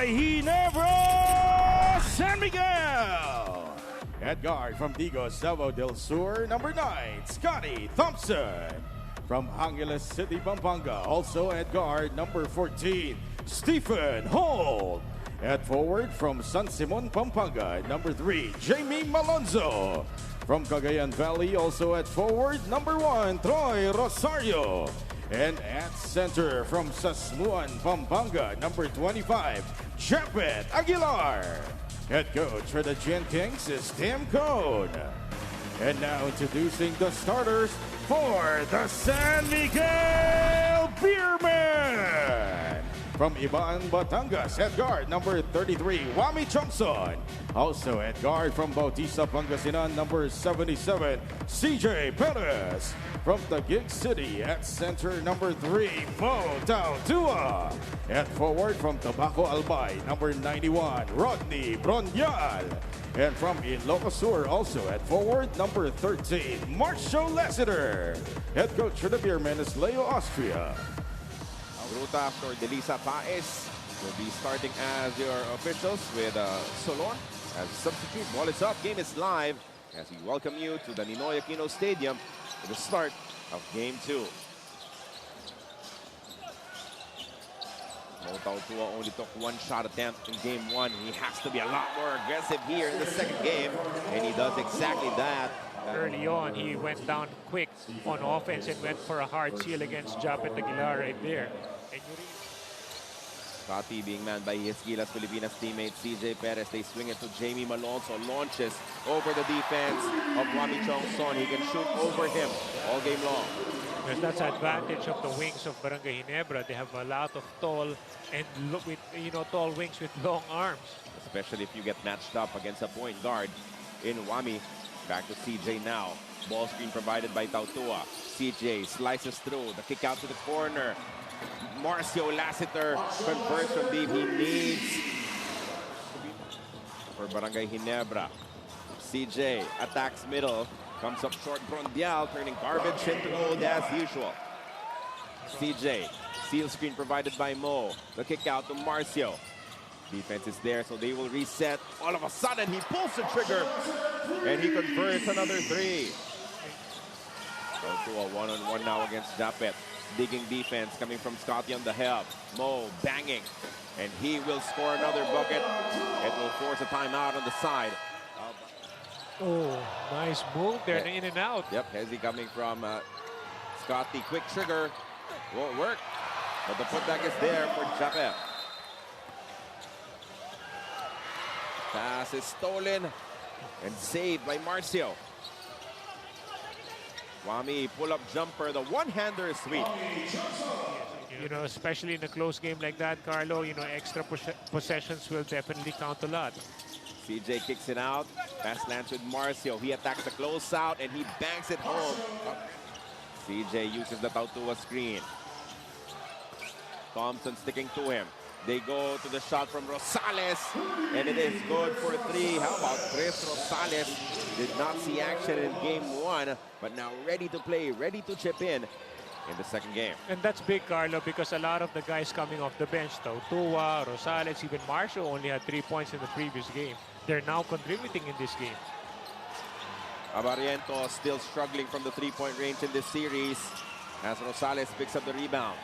Barangay Ginebra, San Miguel. At guard from Digos, Davao del Sur, number 9, Scotty Thompson. From Angeles City, Pampanga, also at guard, number 14, Stephen Holt. At forward from San Simon, Pampanga, number 3, Jamie Malonzo. From Cagayan Valley, also at forward, number 1, Troy Rosario. And at center from Sasmuan, Pampanga, number 25, Japet Aguilar. Head coach for the Gen Kings is Tim Cone. And now introducing the starters for the San Miguel Beermen. From Ibaan, Batangas, at guard, number 33, Wami Chomson. Also at guard from Bautista, Pangasinan, number 77, CJ Perez. From Taguig City, at center, number 3, Mo Tautua. At forward from Tabaco Albay, number 91, Rodney Bronyal. And from Ilocos Sur, also at forward, number 13, Marshall Lassiter. Head coach for the Beermen is Leo Austria. Ruta after Delisa Paez will be starting as your officials with Solon as a substitute. Ball is up, game is live as we welcome you to the Ninoy Aquino Stadium for the start of Game 2. Mo Tautua only took one shot attempt in Game 1. He has to be a lot more aggressive here in the second game, and he does exactly that. Early on, he went down quick on offense and went for a hard seal against Japet Aguilar right there. And Scotty being manned by his Gilas Filipinas teammate CJ Perez. They swing it to Jamie Malonzo. Launches over the defense of Wami Chongson. He can shoot over him all game long. Yes, that's the advantage of the wings of Barangay Ginebra. They have a lot of tall and with tall wings with long arms. Especially if you get matched up against a point guard in Wami. Back to CJ now. Ball screen provided by Tautua. CJ slices through. The kick out to the corner. Marcio Lassiter converts from deep. He needs for Barangay Ginebra. CJ attacks middle. Comes up short. Brondial turning garbage into gold as usual. CJ. Seal screen provided by Mo. The kick out to Marcio. Defense is there, so they will reset. All of a sudden, he pulls the trigger, and he converts another 3. So to a one-on-one now against Japet. Digging defense coming from Scotty on the help. Mo banging, and he will score another bucket. It will force a timeout on the side. Oh, nice move there, in and out. Yep, Hezzy coming from Scotty. Quick trigger. Won't work, but the putback is there for Japet. Pass is stolen and saved by Marcio. Wami pull-up jumper, the one-hander is sweet. Especially in a close game like that, Carlo, extra possessions will definitely count a lot. CJ kicks it out. Pass lands with Marcio. He attacks the closeout and he banks it home. CJ uses the Tautua screen. Thompson sticking to him. They go to the shot from Rosales, and it is good for 3. How about Chris Rosales? Did not see action in Game 1, but now ready to play, ready to chip in the second game. And that's big, Carlo, because a lot of the guys coming off the bench, Tautua, Rosales, even Marshall only had 3 points in the previous game. They're now contributing in this game. Abariento still struggling from the 3-point range in this series as Rosales picks up the rebound.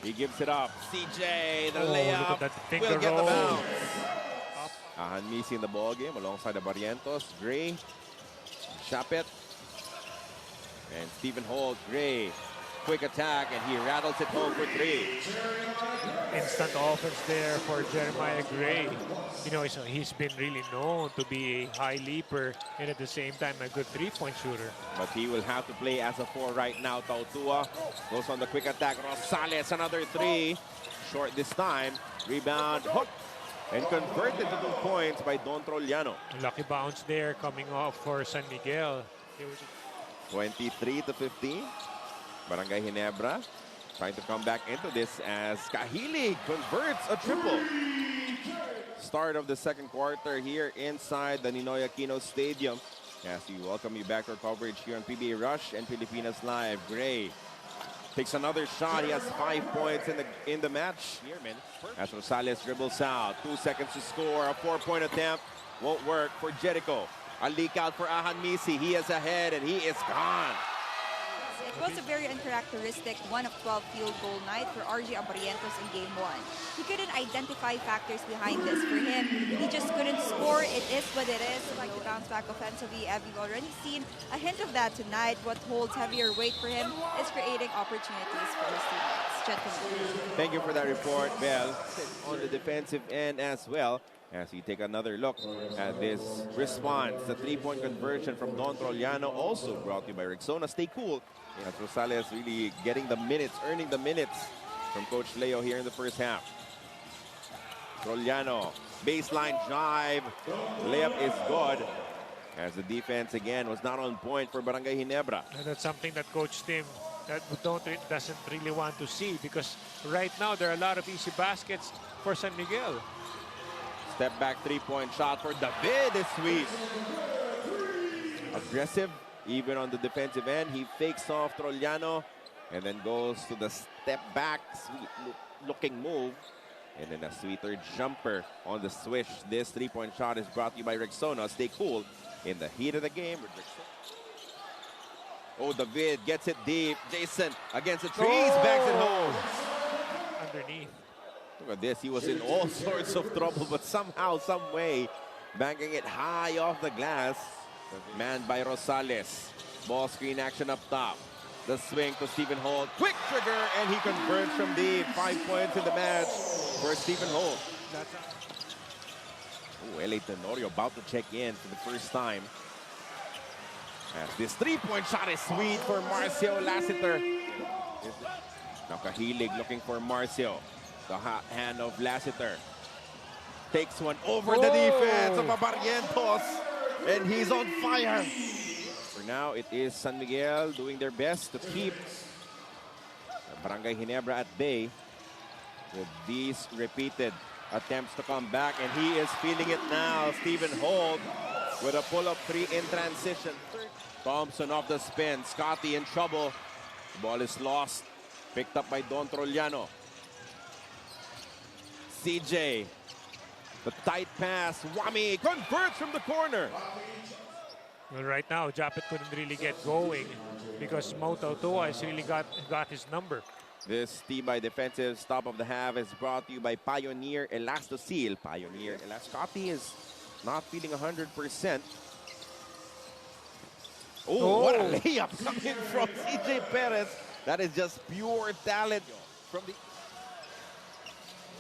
He gives it up. CJ, the layup, will get the bounce. Ahan Misi in the ball game alongside the Barrientos, Gray, Japet, and Stephen Holt. Gray, quick attack, and he rattles it home for 3. Instant offense there for Jeremiah Gray. So he's been really known to be a high leaper and at the same time a good 3-point shooter. But he will have to play as a 4 right now. Tautua goes on the quick attack. Rosales, another 3. Short this time. Rebound, hook, and converted to 2 points by Don Troliano. Lucky bounce there coming off for San Miguel. 23-15. Barangay Ginebra trying to come back into this as Kahili converts a triple. Start of the second quarter here inside the Ninoy Aquino Stadium. As we welcome you back to our coverage here on PBA Rush and Filipinas Live. Gray Takes another shot. He has 5 points in the match. Beermen, as Rosales dribbles out. 2 seconds to score. A 4-point attempt won't work for Jericho. A leak out for Ahan Misi. He is ahead and he is gone. It was a very uncharacteristic 1 of 12 field goal night for RJ Abarientos in Game 1. He couldn't identify factors behind this. For him, he just couldn't score. It is what it is. Like to bounce back offensively, we've already seen a hint of that tonight. What holds heavier weight for him is creating opportunities for his teammates. Gentlemen. Thank you for that report, Bell. On the defensive end as well. As you take another look at this response, the 3-point conversion from Don Trollano, also brought to you by Rexona. Stay cool. As Rosales really getting the minutes, earning the minutes from Coach Leo here in the first half. Trollano, baseline drive. Layup is good. As the defense again was not on point for Barangay Ginebra. And that's something that Coach Tim doesn't really want to see, because right now there are a lot of easy baskets for San Miguel. Step back 3-point shot for David is sweet. Aggressive, even on the defensive end. He fakes off Trollano and then goes to the step back, sweet looking move. And then a sweeter jumper on the swish. This 3-point shot is brought to you by Rexona. Stay cool in the heat of the game with Rexona. Oh, David gets it deep. Jason against the trees, backs it home. Underneath. Look at this, he was in all sorts of trouble, but somehow, some way, banking it high off the glass. Manned by Rosales. Ball screen action up top. The swing to Stephen Holt. Quick trigger, and he converts from deep. 5 points in the match for Stephen Holt. Oh, LA Tenorio about to check in for the first time. As this 3-point shot is sweet for Marcio Lassiter. Nakahilig looking for Marcio. The hot hand of Lassiter. Takes one over the defense of Abarientos. And he's on fire. For now, it is San Miguel doing their best to keep Barangay Ginebra at bay with these repeated attempts to come back. And he is feeling it now. Stephen Holt with a pull-up 3 in transition. Thompson off the spin. Scotty in trouble. The ball is lost. Picked up by Don Trollano. CJ, the tight pass. Wami converts from the corner. Well, right now, Japet couldn't really get going because Moto Tua has really got his number. This T-by defensive stop of the half is brought to you by Pioneer Elastoseal. Pioneer Scotty is not feeling 100%. Oh, what a layup coming from CJ Perez. That is just pure talent from the...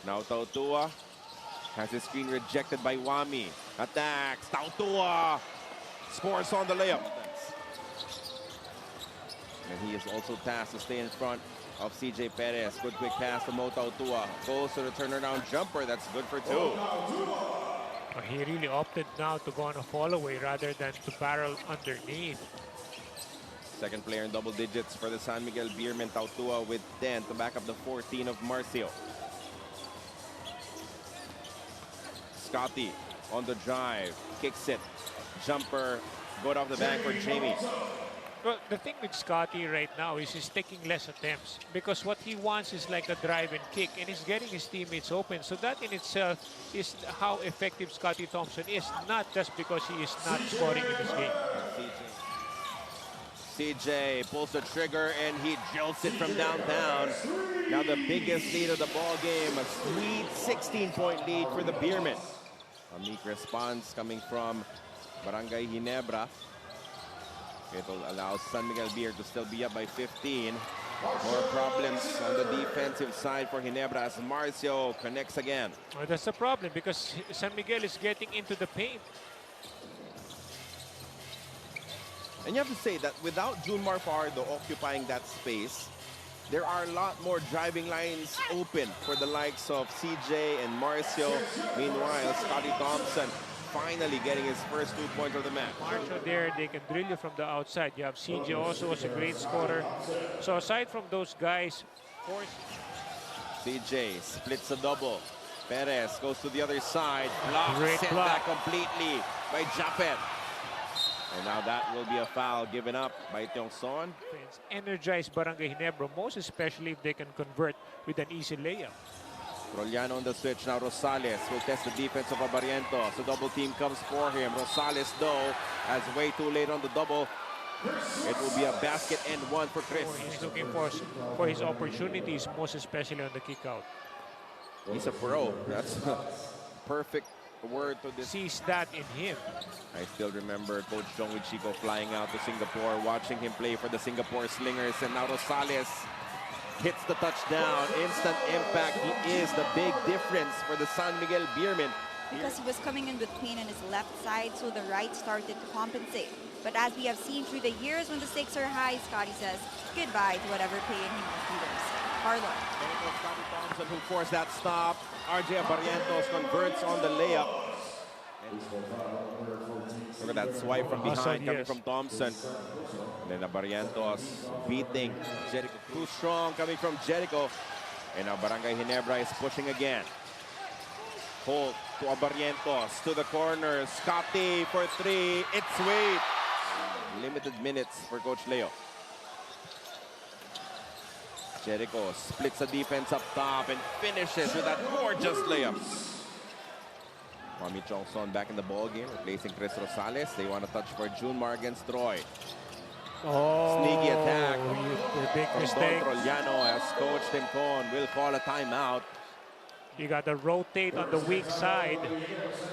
Now Tautua has his screen rejected by Wami. Attacks. Tautua scores on the layup. And he is also tasked to stay in front of CJ Perez. Good quick pass from Mo Tautua. Goes to the turnaround jumper. That's good for 2. He really opted now to go on a fall away rather than to barrel underneath. Second player in double digits for the San Miguel Beermen. Tautua with 10 to back up the 14 of Marcio. Scotty on the drive, kicks it, jumper, good off the bank for Jamie. Well, the thing with Scotty right now is he's taking less attempts because what he wants is like a drive and kick, and he's getting his teammates open. So that in itself is how effective Scotty Thompson is, not just because he is not scoring in this game. CJ pulls the trigger and he jolts it from downtown. Now the biggest lead of the ball game, a sweet 16-point lead for the Beermen. A meek response coming from Barangay Ginebra. It'll allow San Miguel Beer to still be up by 15. More problems on the defensive side for Ginebra as Marcio connects again. Well, that's the problem because San Miguel is getting into the paint. And you have to say that without Junmar Fardo occupying that space, there are a lot more driving lines open for the likes of CJ and Marcio. Meanwhile, Scotty Thompson finally getting his first 2 points of the match. Marcio there, they can drill you from the outside. You have CJ also was a great scorer. So aside from those guys, of course. CJ splits a double. Perez goes to the other side. Blocks Great sent block. back completely by Japet. And now that will be a foul given up by Tiongson. Energize Barangay Ginebra, most especially if they can convert with an easy layup. Trolliano on the switch. Now Rosales will test the defense of Barrientos. The double team comes for him. Rosales, though, has way too late on the double. It will be a basket and one for Chris. He's looking for his opportunities, most especially on the kick out. He's a pro. That's a perfect word to this. Sees that in him. I still remember Coach Chong with Chico flying out to Singapore, watching him play for the Singapore Slingers. And now Rosales hits the touchdown. Instant impact. He is the big difference for the San Miguel Beermen. Because he was coming in with Queen on his left side, so the right started to compensate. But as we have seen through the years, when the stakes are high, Scotty says goodbye to whatever pain he leaders. Carlo. There goes Scotty Thompson, who forced that stop. RJ Barrientos converts on the layup. Look at that swipe from behind coming from Thompson. And then Barrientos beating Jericho. Too strong coming from Jericho. And now Barangay Ginebra is pushing again. Holt to Barrientos to the corner. Scotty for three. It's sweet. Limited minutes for Coach Leo. Jericho splits the defense up top and finishes with that gorgeous layup. Mami Chongson back in the ball game, replacing Chris Rosales. They want a touch for Junmar against Troy. Oh, Sneaky attack. The big From mistake. Don Trolliano as Coach Tim Con will call a timeout. You got to rotate on the weak side.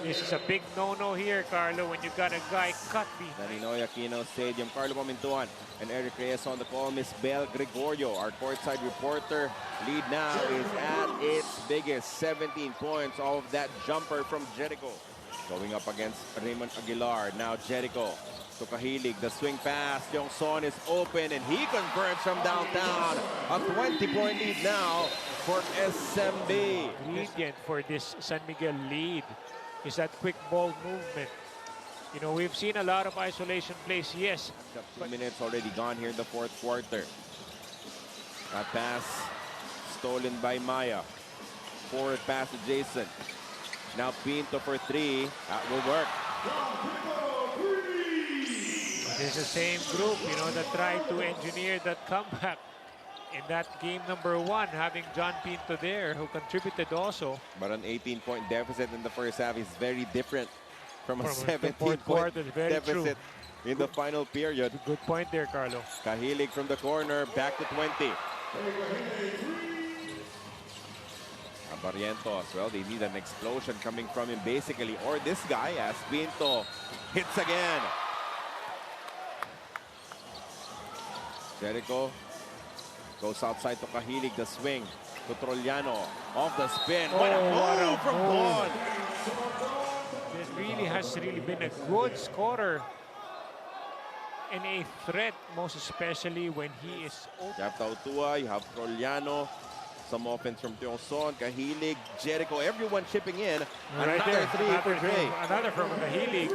This is a big no-no here, Carlo, when you got a guy cut behind. Ninoy Aquino Stadium. Carlo Pamintuan and Eric Reyes on the call. Miss Bel Gregorio, our courtside reporter. Lead now is at its biggest. 17 points off of that jumper from Jericho. Going up against Raymond Aguilar. Now Jericho to Kahilig. The swing pass. Tiongson is open and he converts from downtown. A 20-point lead now for SMB. Ingredient for this San Miguel lead is that quick ball movement. You know, we've seen a lot of isolation plays, yes. 2 minutes already gone here in the fourth quarter. That pass stolen by Maya. Forward pass to Jason. Now Pinto for three. That will work. It's the same group, you know, that tried to engineer that comeback in that game number one, having John Pinto there, who contributed also. But an 18-point deficit in the first half is very different from a From the 17-point very deficit in the final period. Good point there, Carlo. Kahilig from the corner, back to 20. Barrientos, well, they need an explosion coming from him basically, or this guy as Pinto hits again. Jericho goes outside to Kahilig, the swing to Trolliano, off the spin. What a move from Bon! This really has been a good scorer and a threat, most especially when he is open. You have Tautua, you have Trolliano, some offense from Tiongson, Kahilig, Jericho, everyone chipping in. Right Another there, three for Dre. another from Kahilig.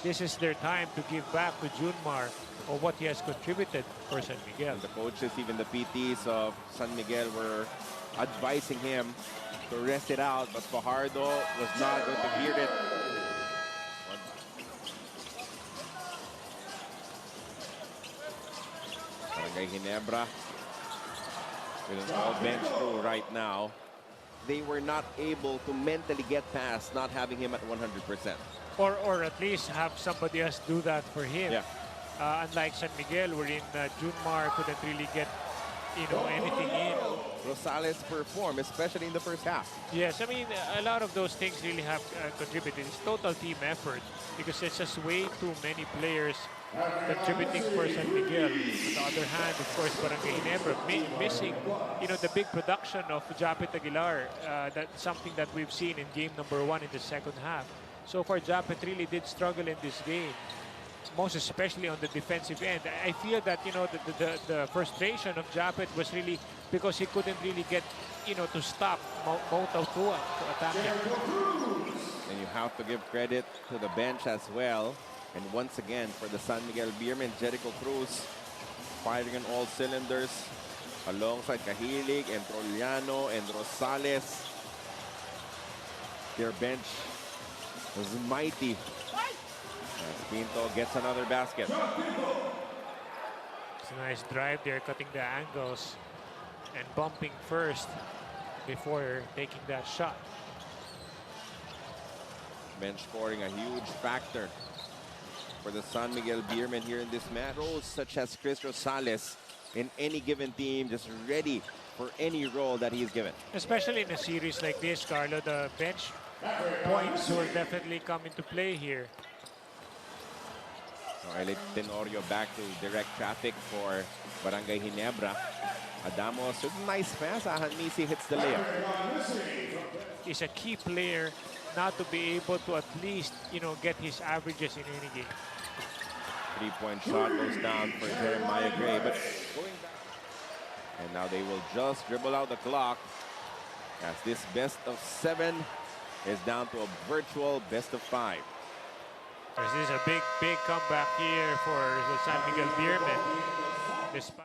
This is their time to give back to Junmar or what he has contributed for San Miguel. And the coaches, even the PTs of San Miguel were advising him to rest it out, but Fajardo was not going to hear it. Barangay Ginebra with an all-bench crew right now. They were not able to mentally get past not having him at 100%. Or at least have somebody else do that for him. Yeah. Unlike San Miguel, wherein Junmar couldn't really get, you know, anything in. Rosales performed, especially in the first half. Yes, I mean, a lot of those things really have contributed. It's total team effort because there's just way too many players contributing for San Miguel. On the other hand, of course, Barangay Ginebra missing, you know, the big production of Japet Aguilar. That's something that we've seen in game number one in the second half. So far, Japet really did struggle in this game, most especially on the defensive end. I feel that, you know, the frustration of Japet was really because he couldn't really get, you know, to stop Mo Tautua to attack him. And you have to give credit to the bench as well. And once again, for the San Miguel Beermen, Jericho Cruz firing on all cylinders alongside Kahilig and Trolliano and Rosales. Their bench was mighty. As Pinto gets another basket. It's a nice drive there, cutting the angles and bumping first before taking that shot. Bench scoring a huge factor for the San Miguel Beermen here in this match. Roles such as Chris Rosales in any given team, just ready for any role that he's given. Especially in a series like this, Carlo, the bench points will definitely come into play here. Elite Tenorio back to direct traffic for Barangay Ginebra. Adamos with a nice pass. Ahanmisi hits the layup. He's a key player not to be able to at least, get his averages in any game. Three-point shot goes down for Jeremiah Gray, but going back. And now they will just dribble out the clock as this best of 7 is down to a virtual best of 5. This is a big comeback here for the San Miguel Beermen. Despite